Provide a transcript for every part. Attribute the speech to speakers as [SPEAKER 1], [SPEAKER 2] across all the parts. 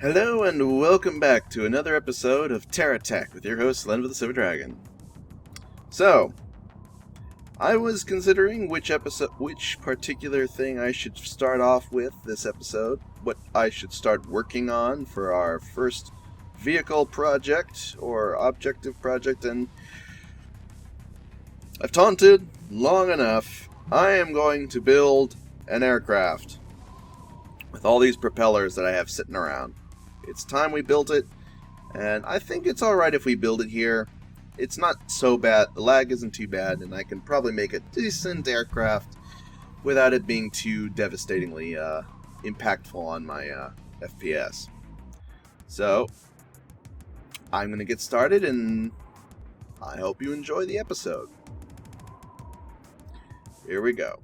[SPEAKER 1] Hello and welcome back to another episode of TerraTech with your host, Len with the Silver Dragon. So, I was considering which particular thing I should start off with this episode, what I should start working on for our first vehicle project or objective project, and I've taunted long enough. I am going to build an aircraft with all these propellers that I have sitting around. It's time we built it, and I think it's alright if we build it here. It's not so bad, the lag isn't too bad, and I can probably make a decent aircraft without it being too devastatingly impactful on my FPS. So, I'm going to get started, and I hope you enjoy the episode. Here we go.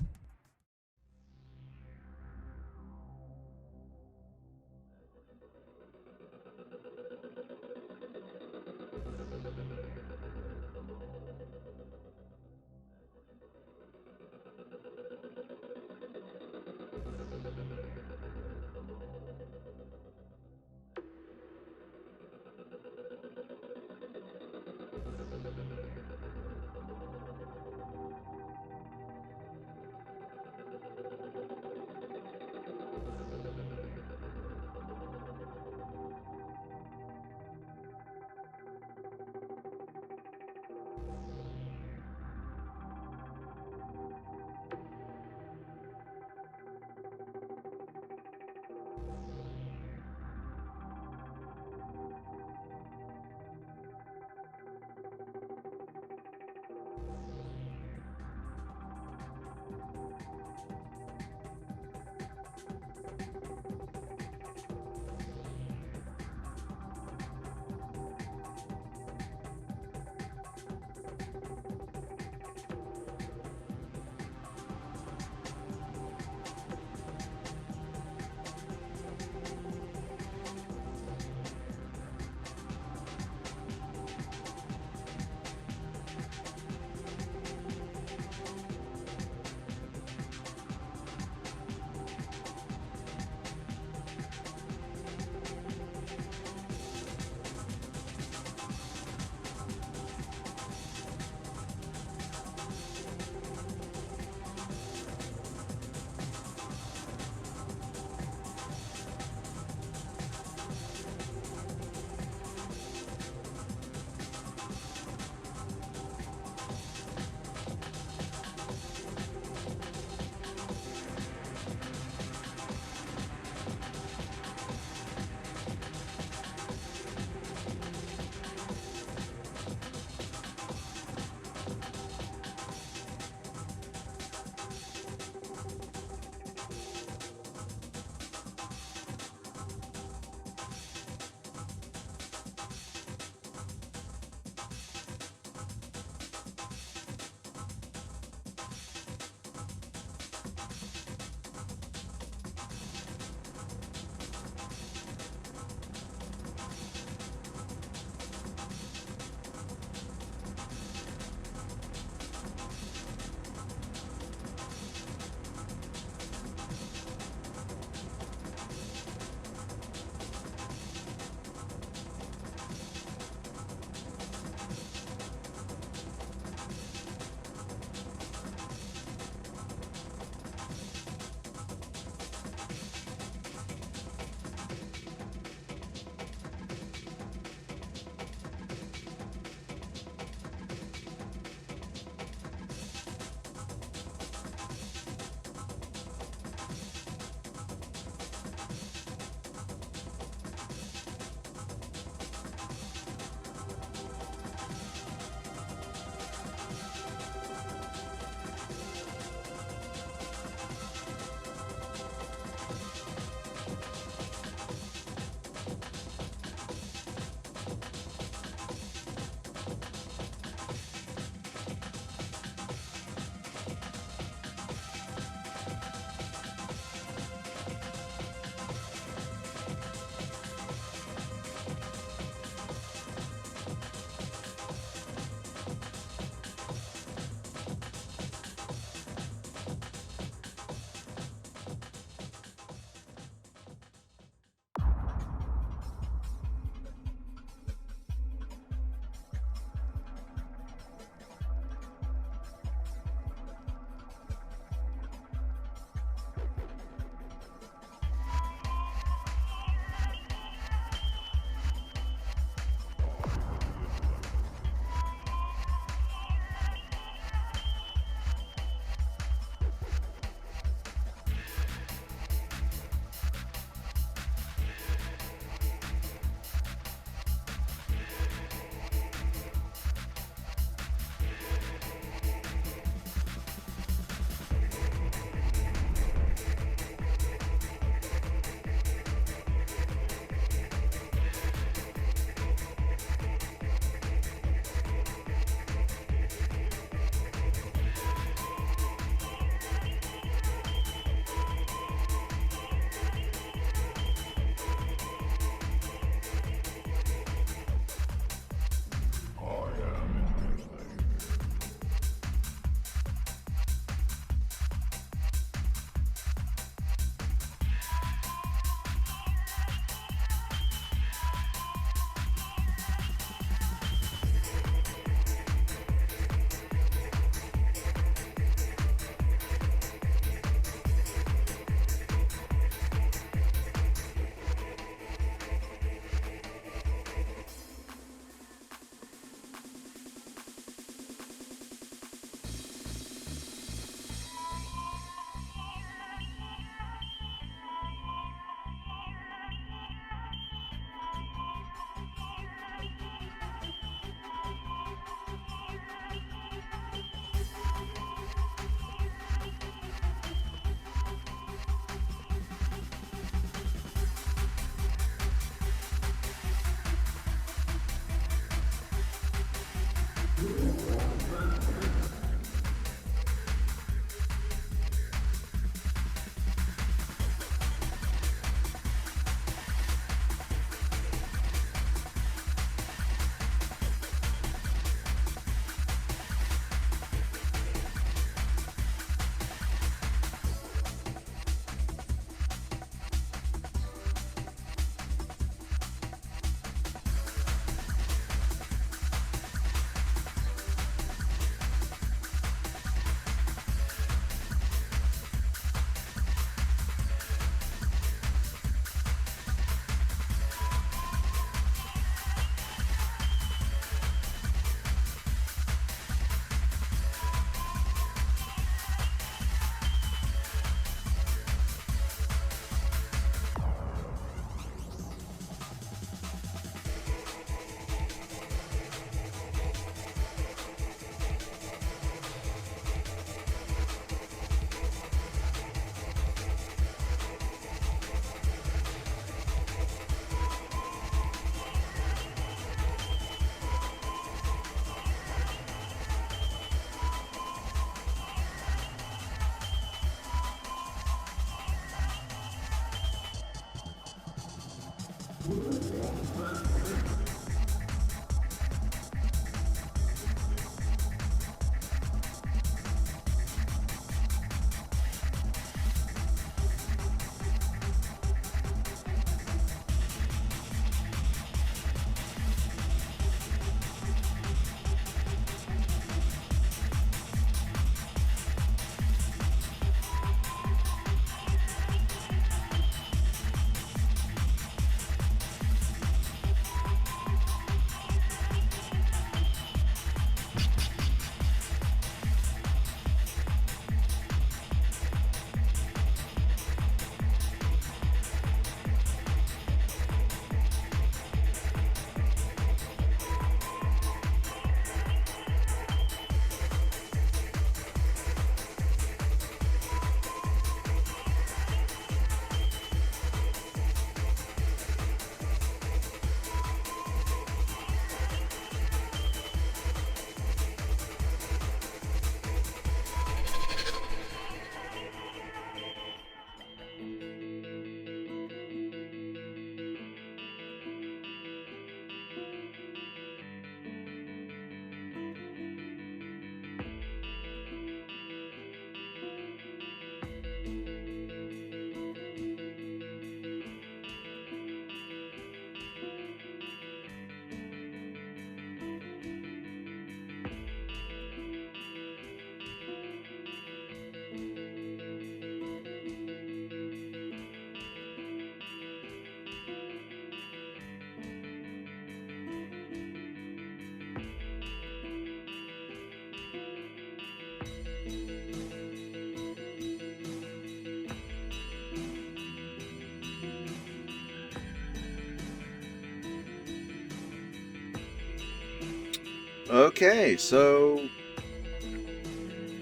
[SPEAKER 1] Okay, so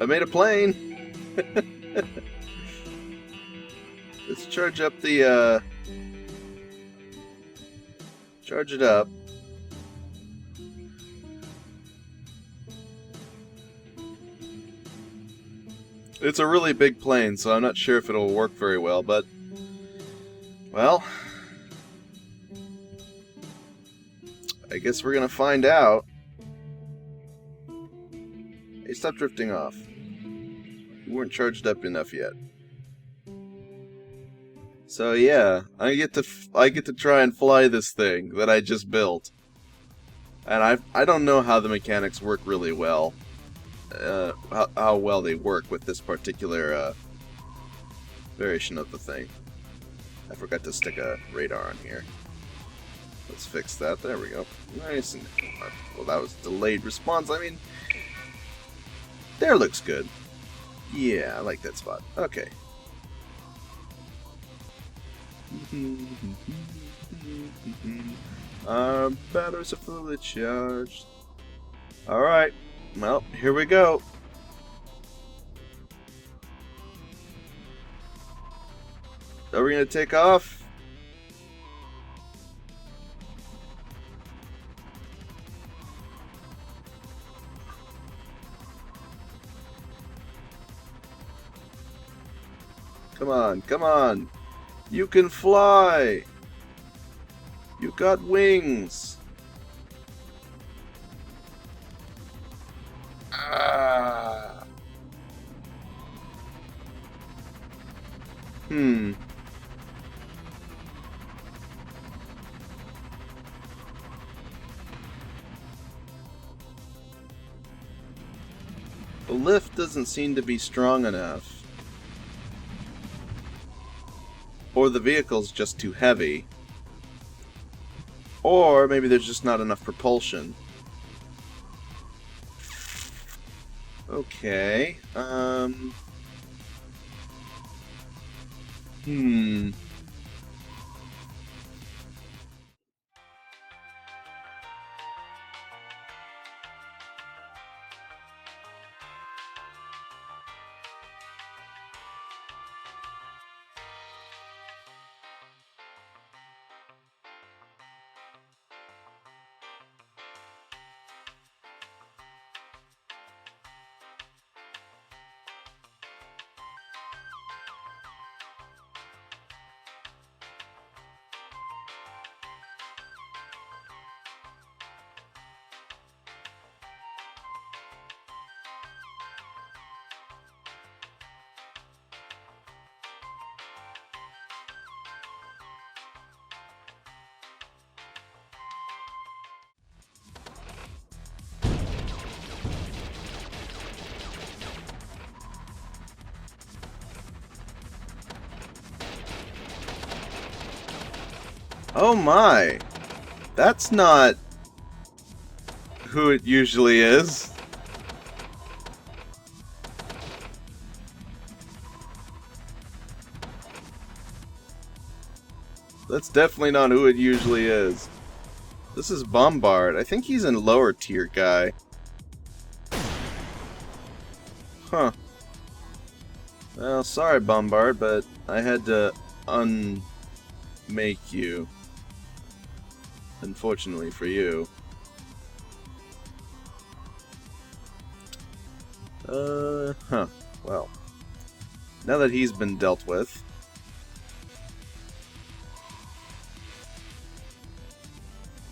[SPEAKER 1] I made a plane. Let's charge up the charge it up. It's a really big plane, so I'm not sure if it'll work very well, but well, I guess we're gonna find out. Hey, stop drifting off. You weren't charged up enough yet. So yeah, I get to try and fly this thing that I just built, and I don't know how the mechanics work really well, how well they work with this particular variation of the thing. I forgot to stick a radar on here. Let's fix that. There we go. Nice and well, that was delayed response. I mean, there looks good. Yeah, I like that spot. Okay. Our batteries are fully charged. Alright, well, here we go. Are we gonna take off? Come on, come on. You can fly. You got wings. Ah. The lift doesn't seem to be strong enough. Or the vehicle's just too heavy. Or maybe there's just not enough propulsion. Okay. Oh my! That's not who it usually is. That's definitely not who it usually is. This is Bombard. I think he's a lower tier guy. Huh. Well, sorry Bombard, but I had to unmake you. Unfortunately for you. Huh. Well. Now that he's been dealt with,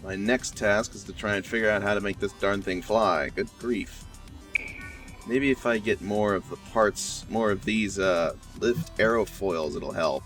[SPEAKER 1] my next task is to try and figure out how to make this darn thing fly. Good grief. Maybe if I get more of the parts, more of these lift aerofoils, it'll help.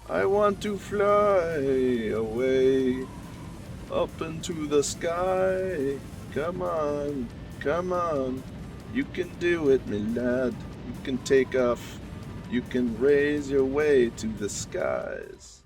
[SPEAKER 1] I want to fly away up into the sky. Come on, come on. You can do it, my lad. You can take off. You can raise your way to the skies.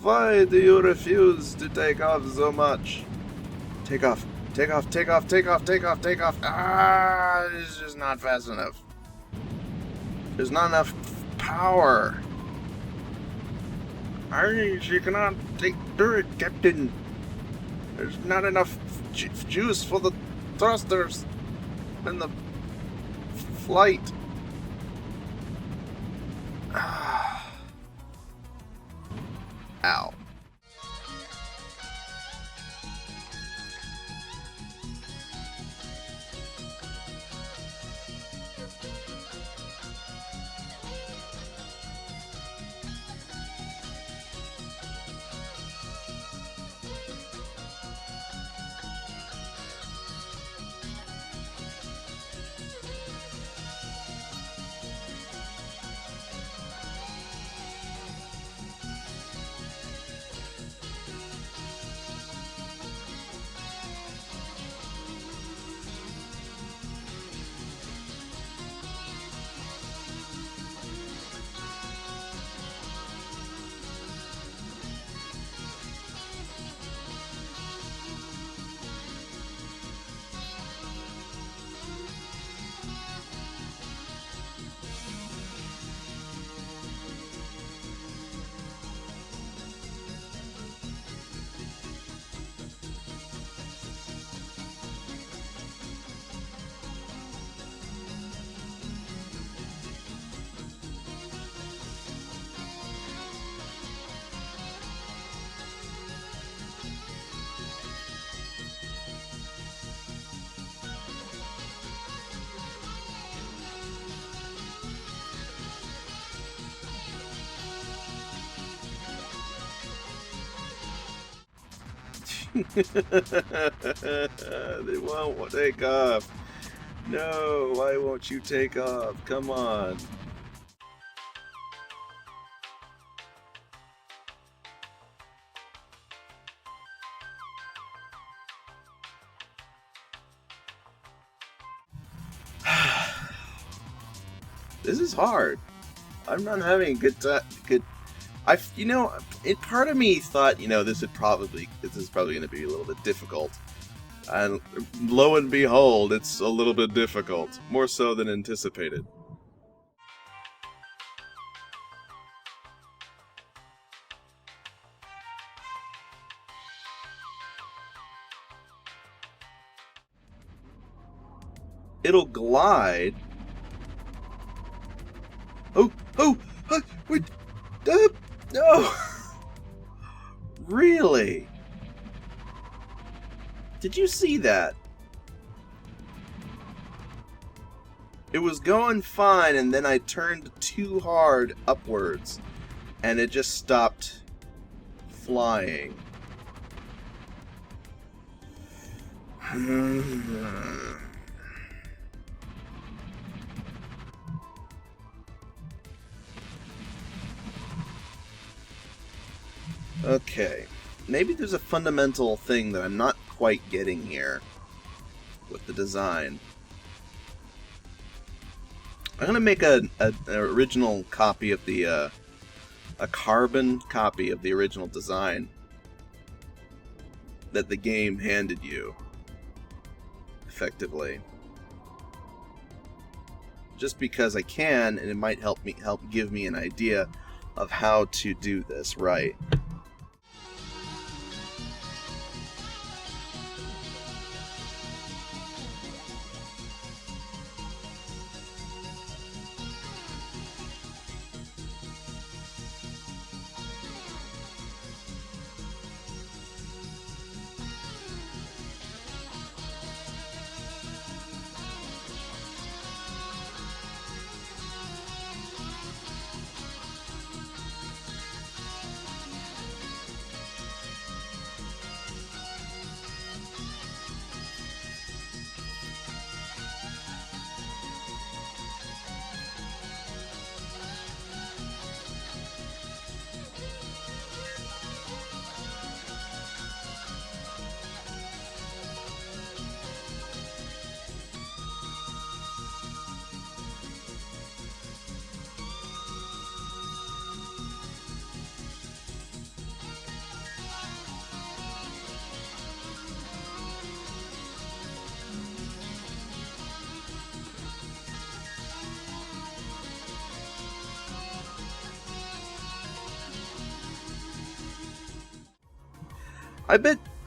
[SPEAKER 1] Why do you refuse to take off so much? Take off, take off, take off, take off, take off, take off. Ah, it's just not fast enough. There's not enough power. She cannot do it, Captain. There's not enough juice for the thrusters and the flight. Ow. They won't take off. No, why won't you take off? Come on. This is hard. I'm not having a good good. Part of me thought, this is probably going to be a little bit difficult, and lo and behold, it's a little bit difficult, more so than anticipated. It'll glide. Wait, no! Really? Did you see that? It was going fine, and then I turned too hard upwards, and it just stopped flying. Okay, maybe there's a fundamental thing that I'm not quite getting here with the design. I'm gonna make an original copy of the a carbon copy of the original design that the game handed you, effectively. Just because I can, and it might help give me an idea of how to do this right.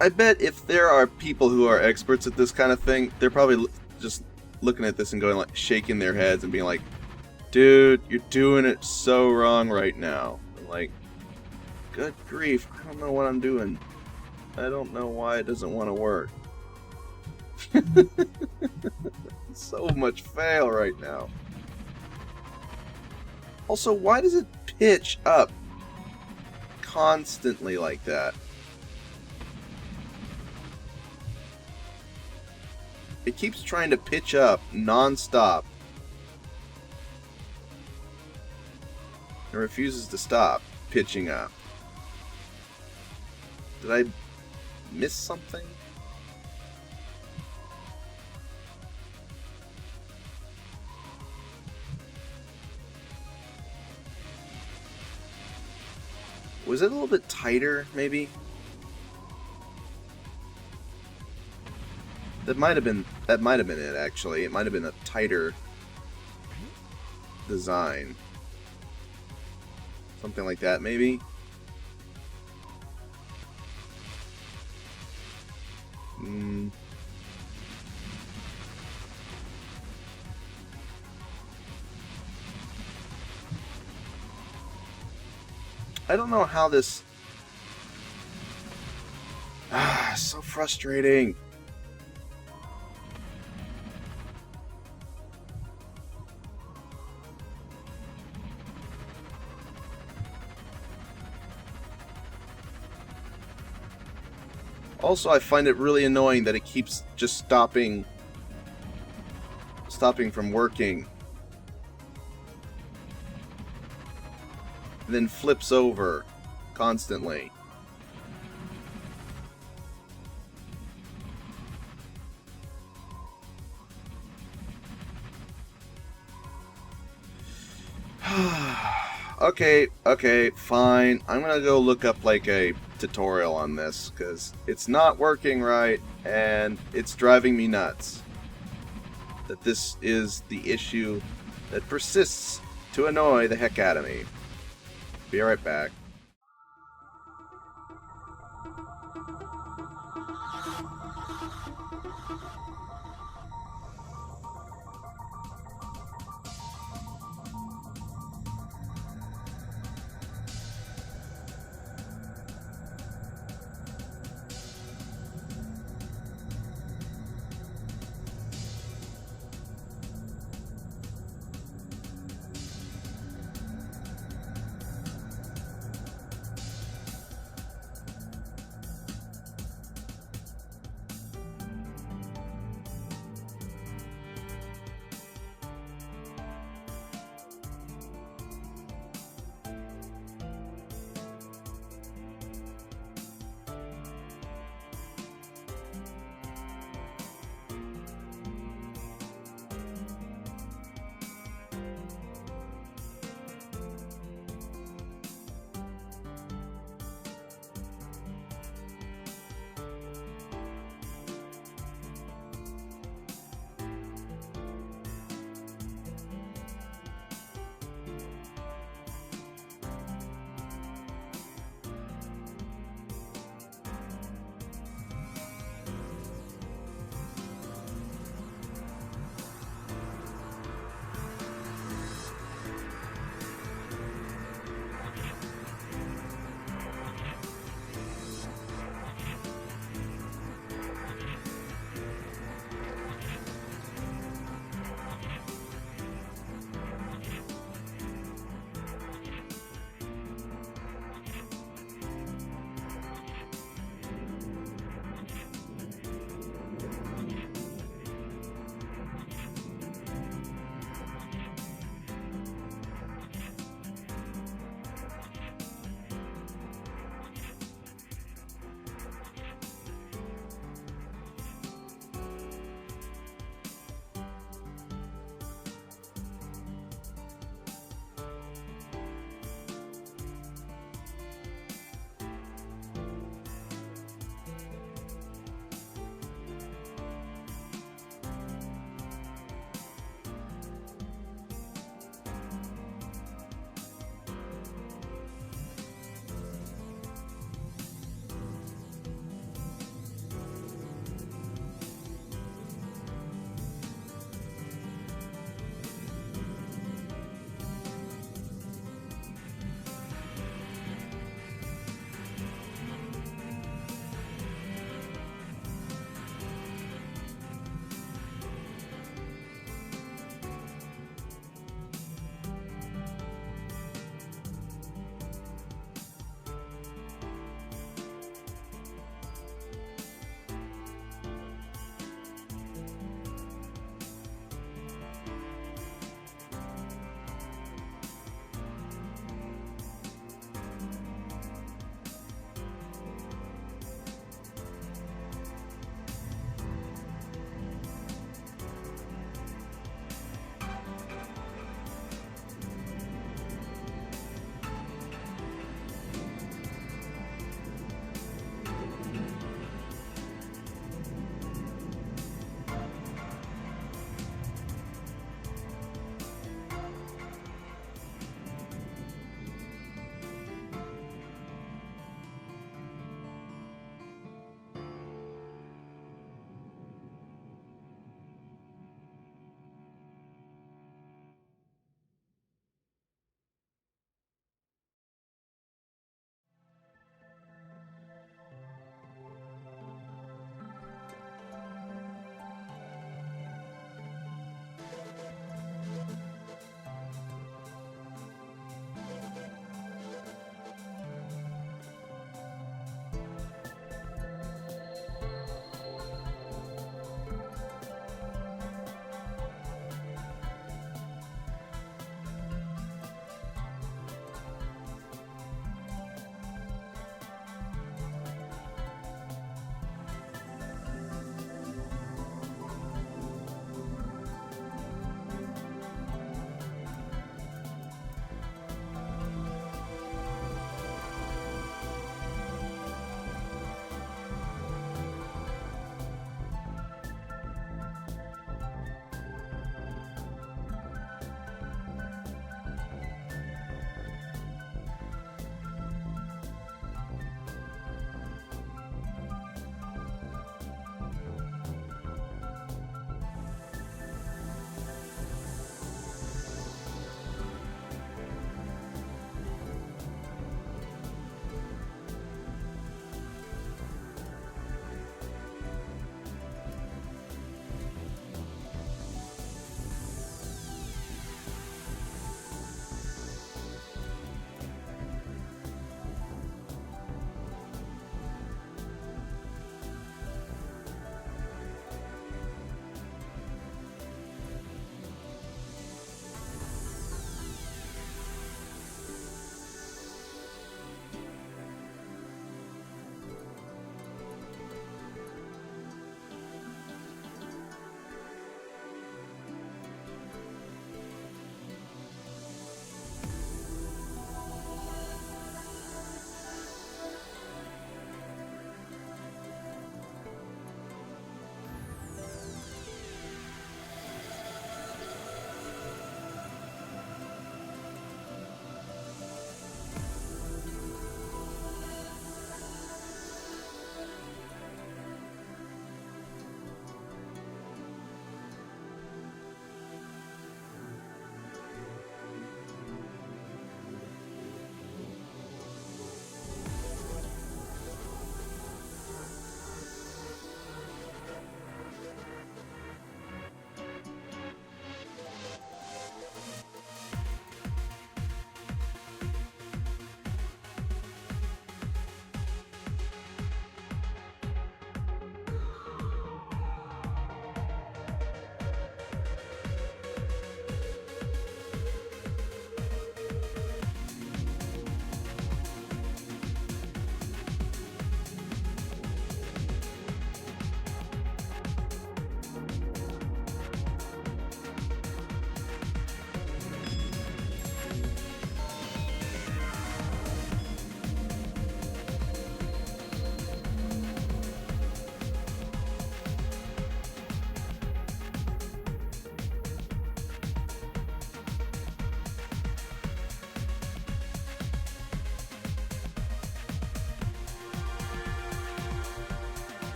[SPEAKER 1] I bet if there are people who are experts at this kind of thing, they're probably just looking at this and going like, shaking their heads and being like, "Dude, you're doing it so wrong right now." I'm like, good grief, I don't know what I'm doing. I don't know why it doesn't want to work. So much fail right now. Also, why does it pitch up constantly like that? It keeps trying to pitch up non-stop. It refuses to stop pitching up. Did I miss something? Was it a little bit tighter, maybe? That might have been it, actually. It might have been a tighter design. Something like that, maybe? I don't know how this... so frustrating. Also, I find it really annoying that it keeps just stopping from working. And then flips over constantly. Okay, fine. I'm gonna go look up like a tutorial on this because it's not working right and it's driving me nuts that this is the issue that persists to annoy the heck out of me. Be right back.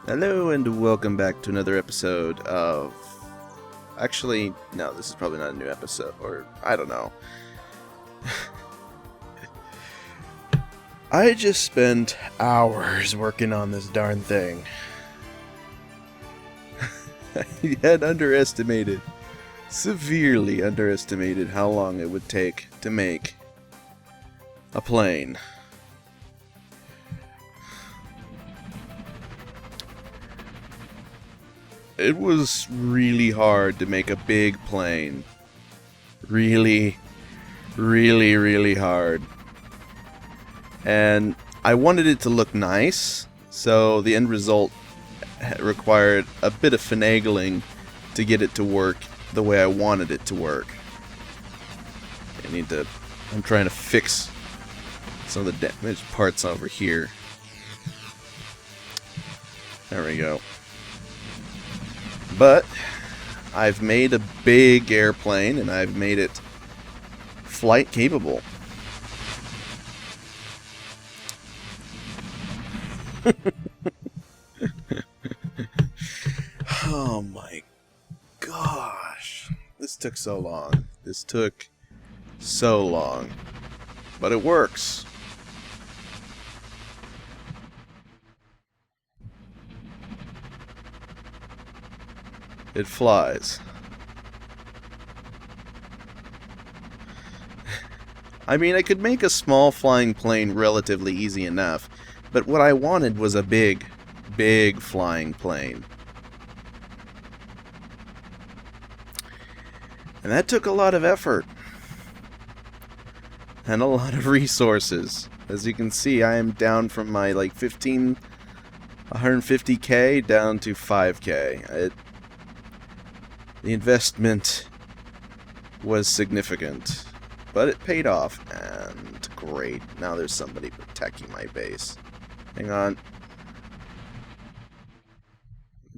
[SPEAKER 1] Hello and welcome back to another episode of... Actually, no, this is probably not a new episode, or I don't know. I just spent hours working on this darn thing. I had underestimated, severely underestimated how long it would take to make a plane. It was really hard to make a big plane. Really hard. And I wanted it to look nice, so the end result required a bit of finagling to get it to work the way I wanted it to work. I'm trying to fix some of the damaged parts over here. There we go. But I've made a big airplane and I've made it flight capable. Oh my gosh. This took so long. This took so long. But it works. It flies. I mean, I could make a small flying plane relatively easy enough, but what I wanted was a big flying plane. And that took a lot of effort. And a lot of resources. As you can see, I am down from my 150k down to 5k. The investment was significant, but it paid off, and great. Now there's somebody attacking my base. Hang on.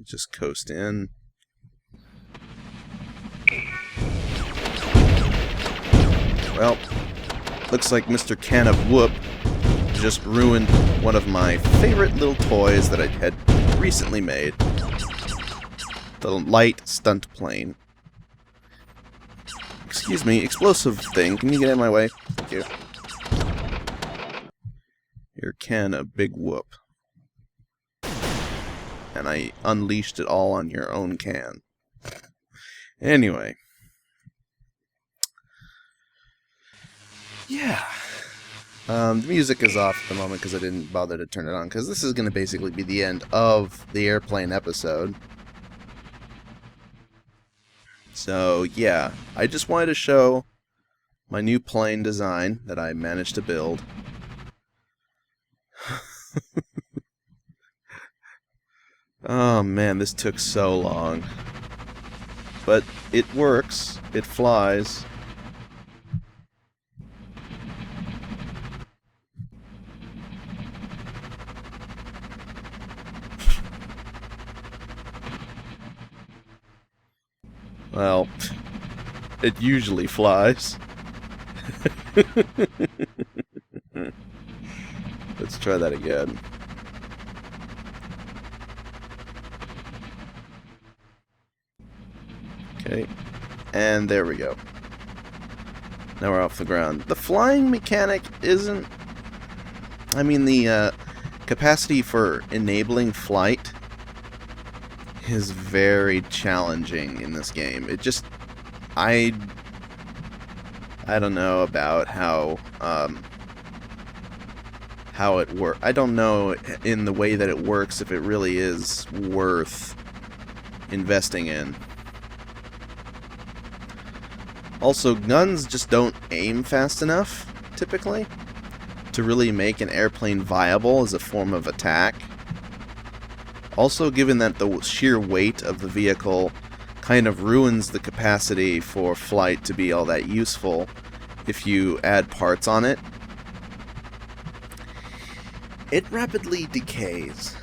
[SPEAKER 1] Just coast in. Well, looks like Mr. Can of Whoop just ruined one of my favorite little toys that I had recently made. The light stunt plane. Excuse me, explosive thing. Can you get in my way? Thank you. Your can of big whoop. And I unleashed it all on your own can. Anyway. Yeah. The music is off at the moment because I didn't bother to turn it on, because this is going to basically be the end of the airplane episode. So, yeah, I just wanted to show my new plane design that I managed to build. Oh man, this took so long. But it works. It flies. Well, it usually flies. Let's try that again. Okay, and there we go. Now we're off the ground. The flying mechanic isn't... I mean, the capacity for enabling flight is very challenging in this game. It just... I don't know about how it works. I don't know in the way that it works if it really is worth investing in. Also, guns just don't aim fast enough, typically, to really make an airplane viable as a form of attack. Also, given that the sheer weight of the vehicle kind of ruins the capacity for flight to be all that useful if you add parts on it, it rapidly decays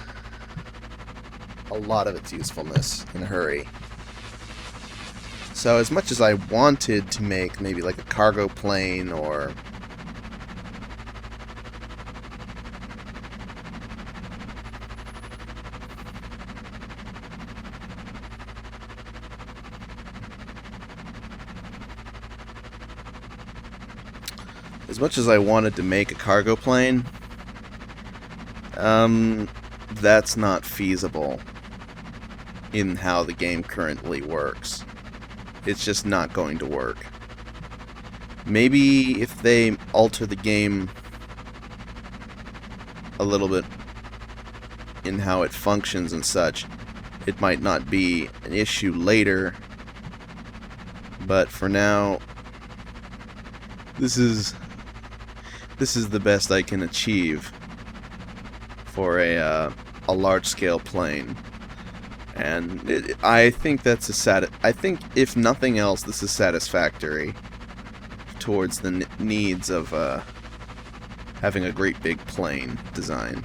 [SPEAKER 1] a lot of its usefulness in a hurry. So as much as I wanted to make maybe like a cargo plane or as much as I wanted to make a cargo plane, that's not feasible in how the game currently works. It's just not going to work. Maybe if they alter the game a little bit in how it functions and such, it might not be an issue later. But for now, this is the best I can achieve for a large-scale plane, and I think that's I think if nothing else, this is satisfactory towards the needs of having a great big plane design.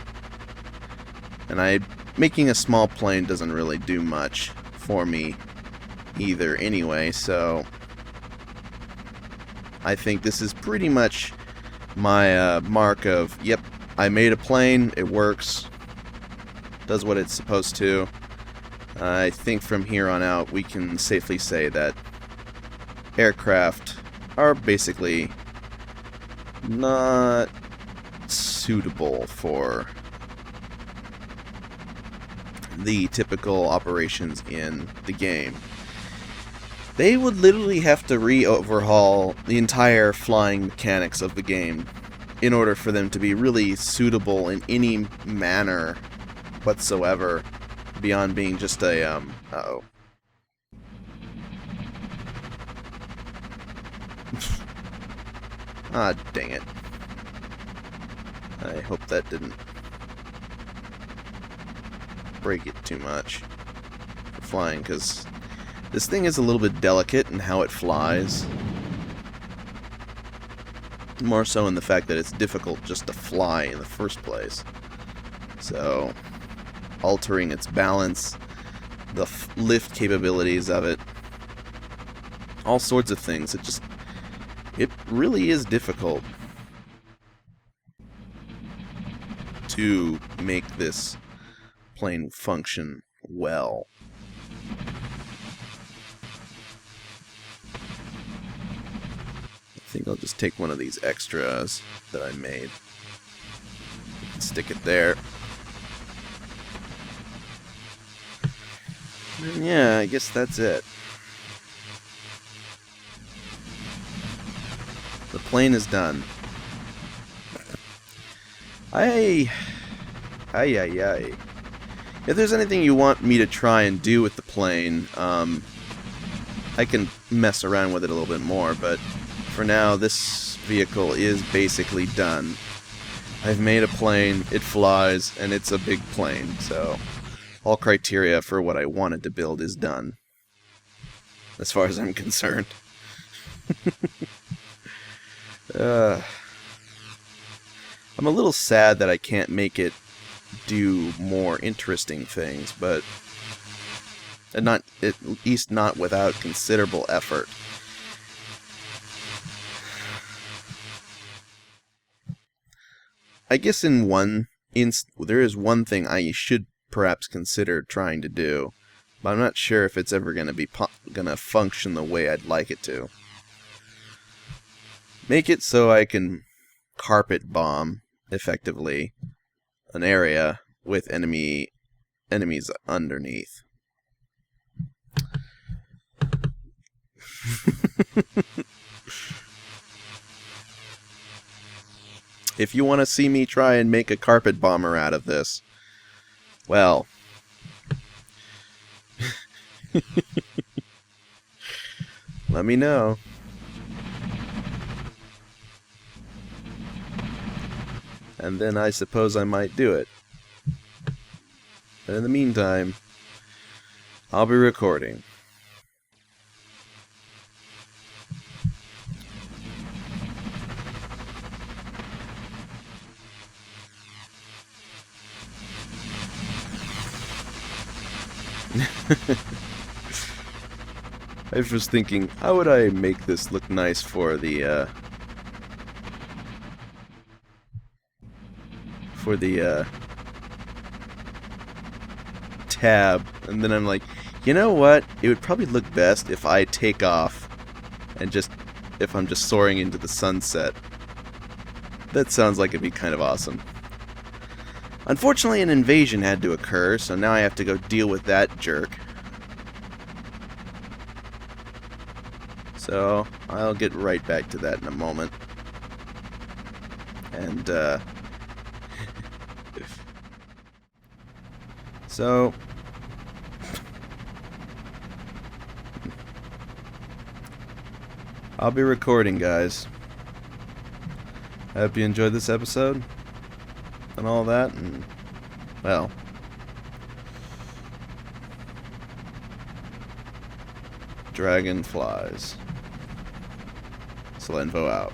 [SPEAKER 1] And making a small plane doesn't really do much for me either anyway, so I think this is pretty much my mark of, yep, I made a plane, it works, does what it's supposed to. I think from here on out we can safely say that aircraft are basically not suitable for the typical operations in the game. They would literally have to re-overhaul the entire flying mechanics of the game in order for them to be really suitable in any manner whatsoever, beyond being just a, uh-oh. Ah, dang it. I hope that didn't break it too much for flying, because this thing is a little bit delicate in how it flies. More so in the fact that it's difficult just to fly in the first place. So, altering its balance, the lift capabilities of it, all sorts of things. It really is difficult to make this plane function well. I think I'll just take one of these extras that I made and stick it there. And yeah, I guess that's it. The plane is done. If there's anything you want me to try and do with the plane, I can mess around with it a little bit more, but for now, this vehicle is basically done. I've made a plane, it flies, and it's a big plane, so all criteria for what I wanted to build is done, as far as I'm concerned. I'm a little sad that I can't make it do more interesting things, but not at least not without considerable effort. I guess there is one thing I should perhaps consider trying to do, but I'm not sure if it's ever going to function the way I'd like it to. Make it so I can carpet bomb effectively an area with enemies underneath. If you want to see me try and make a carpet bomber out of this, well, let me know. And then I suppose I might do it. But in the meantime, I'll be recording. I was just thinking, how would I make this look nice for the tab, and then I'm like, you know what? It would probably look best if I take off and if I'm just soaring into the sunset That sounds like it'd be kind of awesome. Unfortunately, an invasion had to occur, so now I have to go deal with that jerk. So, I'll get right back to that in a moment. And, so... I'll be recording, guys. I hope you enjoyed this episode. And all that, and... well... Dragonflies. Slenvo out.